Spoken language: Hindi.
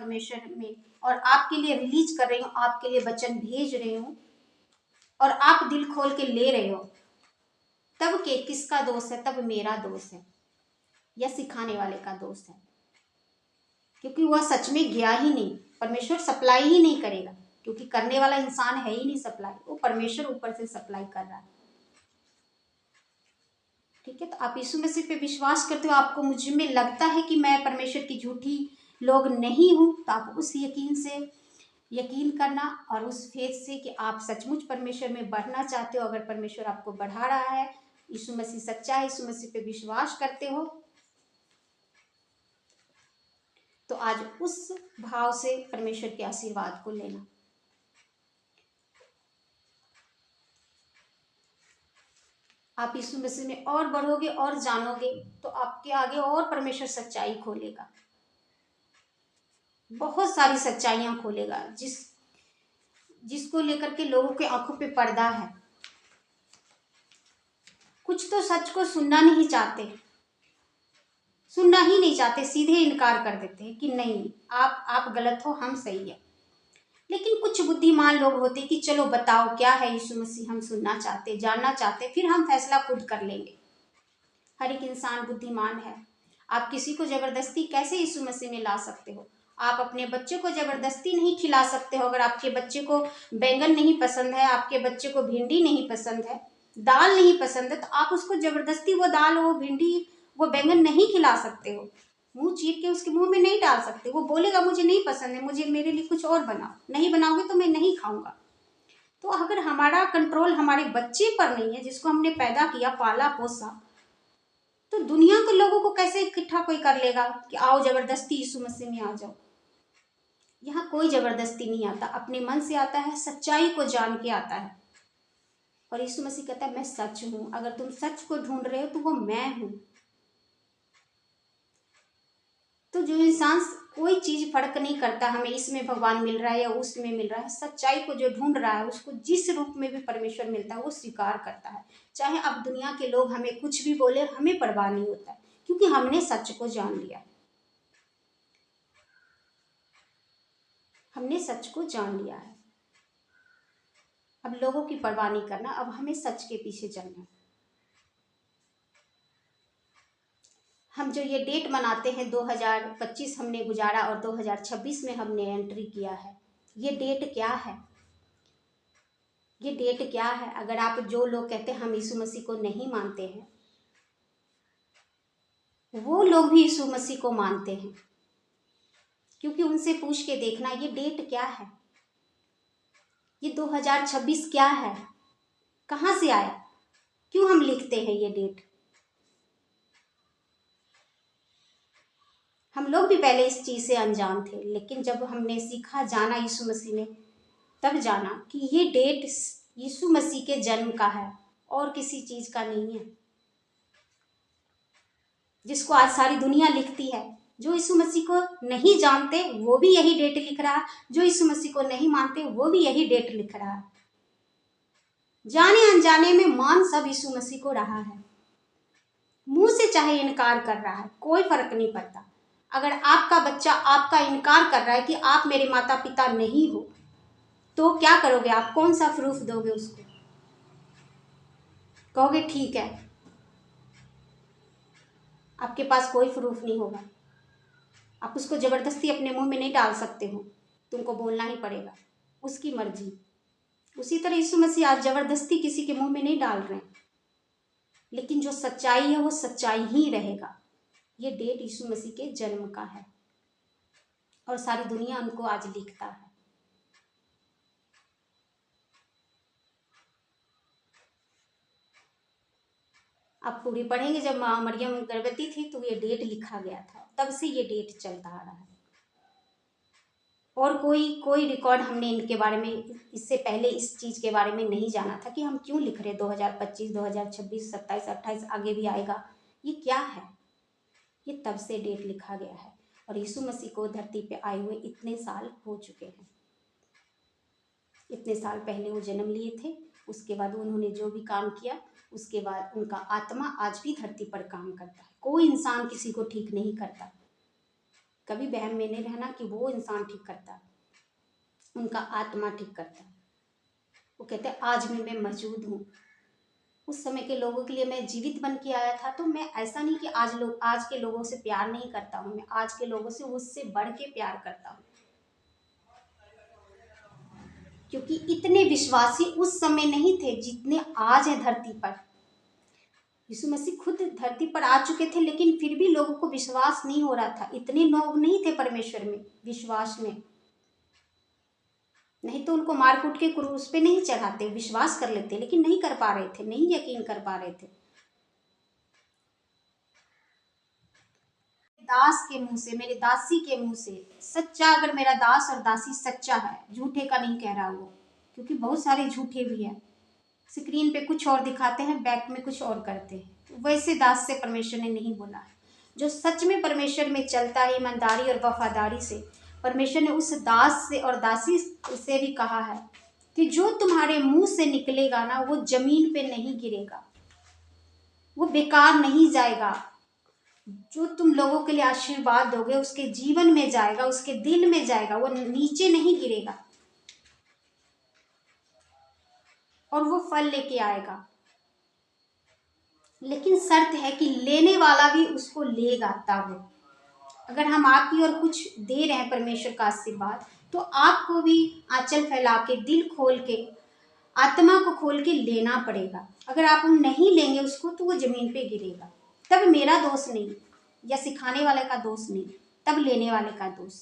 परमेश्वर में और आपके लिए रिलीज कर रही हूँ, आपके लिए वचन भेज रही हूँ और आप दिल खोल के ले रहे हो, तब के किसका दोष है? तब मेरा दोष है या सिखाने वाले का दोष है, क्योंकि वह सच में गया ही नहीं। परमेश्वर सप्लाई ही नहीं करेगा, क्योंकि करने वाला इंसान है ही नहीं सप्लाई, वो परमेश्वर ऊपर से सप्लाई कर रहा है। ठीक है, तो आप यीशु मसीह पे विश्वास करते हो, आपको मुझ में लगता है कि मैं परमेश्वर की झूठी लोग नहीं हूं, तो आप उस यकीन से यकीन करना और उस फेथ से कि आप सचमुच परमेश्वर में बढ़ना चाहते हो। अगर परमेश्वर आपको बढ़ा रहा है, यीशु मसीह सच्चा है, यीशु मसीह पे विश्वास करते हो, तो आज उस भाव से परमेश्वर के आशीर्वाद को लेना। आप यीशु मसीह में और बढ़ोगे और जानोगे, तो आपके आगे और परमेश्वर सच्चाई खोलेगा, बहुत सारी सच्चाइयां खोलेगा जिसको लेकर के लोगों के आंखों पे पर्दा है। कुछ तो सच को सुनना नहीं चाहते, सुनना ही नहीं चाहते, सीधे इनकार कर देते हैं कि नहीं आप गलत हो, हम सही है। लेकिन कुछ बुद्धिमान लोग होते कि चलो बताओ क्या है यीशु मसीह, हम सुनना चाहते, जानना चाहते, फिर हम फैसला खुद कर लेंगे। हर एक इंसान बुद्धिमान है। आप किसी को जबरदस्ती कैसे यीशु मसीह में ला सकते हो? आप अपने बच्चे को जबरदस्ती नहीं खिला सकते हो। अगर आपके बच्चे को बैंगन नहीं पसंद है, आपके बच्चे को भिंडी नहीं पसंद है, दाल नहीं पसंद है, तो आप उसको जबरदस्ती वो दाल, वो भिंडी, वो बैंगन नहीं खिला सकते हो। मुंह चीर के उसके मुंह में नहीं डाल सकते। वो बोलेगा मुझे नहीं पसंद है, मुझे मेरे लिए कुछ और बनाओ, नहीं बनाओगे तो मैं नहीं खाऊंगा। तो अगर हमारा कंट्रोल हमारे बच्चे पर नहीं है, जिसको हमने पैदा किया, पाला पोसा, तो दुनिया के लोगों को कैसे इकट्ठा कोई कर लेगा कि आओ जबरदस्ती यीशु मसीह में आ जाओ? यहाँ कोई जबरदस्ती नहीं आता, अपने मन से आता है, सच्चाई को जान के आता है। और यीशु मसीह कहता है मैं सच हूं। अगर तुम सच को ढूंढ रहे हो तो वो मैं हूं। तो जो इंसान, कोई चीज फर्क नहीं करता हमें इसमें भगवान मिल रहा है या उसमें मिल रहा है, सच्चाई को जो ढूंढ रहा है उसको जिस रूप में भी परमेश्वर मिलता है वो स्वीकार करता है। चाहे अब दुनिया के लोग हमें कुछ भी बोले, हमें परवाह नहीं होता है, क्योंकि हमने सच को जान लिया, हमने सच को जान लिया है। अब लोगों की परवाह नहीं करना, अब हमें सच के पीछे चलना है। हम जो ये डेट मनाते हैं 2025 हमने गुजारा और 2026 में हमने एंट्री किया है, ये डेट क्या है? ये डेट क्या है? अगर आप, जो लोग कहते हैं हम यीशु मसीह को नहीं मानते हैं, वो लोग भी यीशु मसीह को मानते हैं, क्योंकि उनसे पूछ के देखना ये डेट क्या है, ये 2026 क्या है, कहाँ से आया, क्यों हम लिखते हैं ये डेट? हम लोग भी पहले इस चीज़ से अनजान थे, लेकिन जब हमने सीखा, जाना यीशु मसीह ने, तब जाना कि ये डेट यीशु मसीह के जन्म का है और किसी चीज़ का नहीं है, जिसको आज सारी दुनिया लिखती है। जो यीशु मसीह को नहीं जानते वो भी यही डेट लिख रहा है, जो यीशु मसीह को नहीं मानते वो भी यही डेट लिख रहा है। जाने अनजाने में मान सब यीशु मसीह को रहा है, मुंह से चाहे इनकार कर रहा है, कोई फर्क नहीं पड़ता। अगर आपका बच्चा आपका इनकार कर रहा है कि आप मेरे माता पिता नहीं हो, तो क्या करोगे आप? कौन सा प्रूफ दोगे उसको? कहोगे ठीक है, आपके पास कोई प्रूफ नहीं होगा। आप उसको जबरदस्ती अपने मुंह में नहीं डाल सकते हो, तुमको बोलना ही पड़ेगा, उसकी मर्जी। उसी तरह यीशु मसीह आज जबरदस्ती किसी के मुंह में नहीं डाल रहे हैं, लेकिन जो सच्चाई है वो सच्चाई ही रहेगा। ये डेट यीशु मसीह के जन्म का है और सारी दुनिया उनको आज लिखता है। आप पूरी पढ़ेंगे, जब माँ मरियम गर्भवती थी तो ये डेट लिखा गया था, तब से ये डेट चलता आ रहा है। और कोई रिकॉर्ड हमने इनके बारे में, इससे पहले इस चीज़ के बारे में नहीं जाना था कि हम क्यों लिख रहे 2025, 2026, 27, 28, आगे भी आएगा, ये क्या है? ये तब से डेट लिखा गया है। और यीशु मसीह को धरती पे आए हुए इतने साल हो चुके हैं, इतने साल पहले वो जन्म लिए थे, उसके बाद उन्होंने जो भी काम किया, उसके बाद उनका आत्मा आज भी धरती पर काम करता है। कोई इंसान किसी को ठीक नहीं करता, कभी वहम में नहीं रहना कि वो इंसान ठीक करता है, उनका आत्मा ठीक करता है। वो कहते हैं आज भी मैं मौजूद हूँ, उस समय के लोगों के लिए मैं जीवित बन के आया था। तो मैं ऐसा नहीं कि आज के लोगों से प्यार नहीं करता हूँ, मैं आज के लोगों से उससे बढ़ के प्यार करता हूँ, क्योंकि इतने विश्वासी उस समय नहीं थे जितने आज हैं धरती पर। यीशु मसीह खुद धरती पर आ चुके थे, लेकिन फिर भी लोगों को विश्वास नहीं हो रहा था, इतने लोग नहीं थे परमेश्वर में, विश्वास में। नहीं तो उनको मार कूट के क्रूस पे नहीं चढ़ाते, विश्वास कर लेते, लेकिन नहीं कर पा रहे थे, नहीं यकीन कर पा रहे थे। दास के मुंह से, मेरे दासी के मुंह से सच्चा, अगर मेरा दास और दासी सच्चा है, झूठे का नहीं कह रहा वो, क्योंकि बहुत सारे झूठे भी हैं, स्क्रीन पे कुछ और दिखाते हैं, बैक में कुछ और करते हैं। वैसे दास से परमेश्वर ने नहीं बोला है। जो सच में परमेश्वर में चलता है ईमानदारी और वफादारी से, परमेश्वर ने उस दास से और दासी से भी कहा है कि जो तुम्हारे मुंह से निकलेगा ना, वो जमीन पे नहीं गिरेगा, वो बेकार नहीं जाएगा। जो तुम लोगों के लिए आशीर्वाद दोगे उसके जीवन में जाएगा, उसके दिल में जाएगा, वो नीचे नहीं गिरेगा और वो फल लेके आएगा। लेकिन शर्त है कि लेने वाला भी उसको लेगा। तब अगर हम आपकी ओर कुछ दे रहे हैं परमेश्वर का आशीर्वाद, तो आपको भी आंचल फैला के, दिल खोल के, आत्मा को खोल के लेना पड़ेगा। अगर आप नहीं लेंगे उसको, तो वो जमीन पे गिरेगा। तब मेरा दोष नहीं, या सिखाने वाले का दोष नहीं, तब लेने वाले का दोष।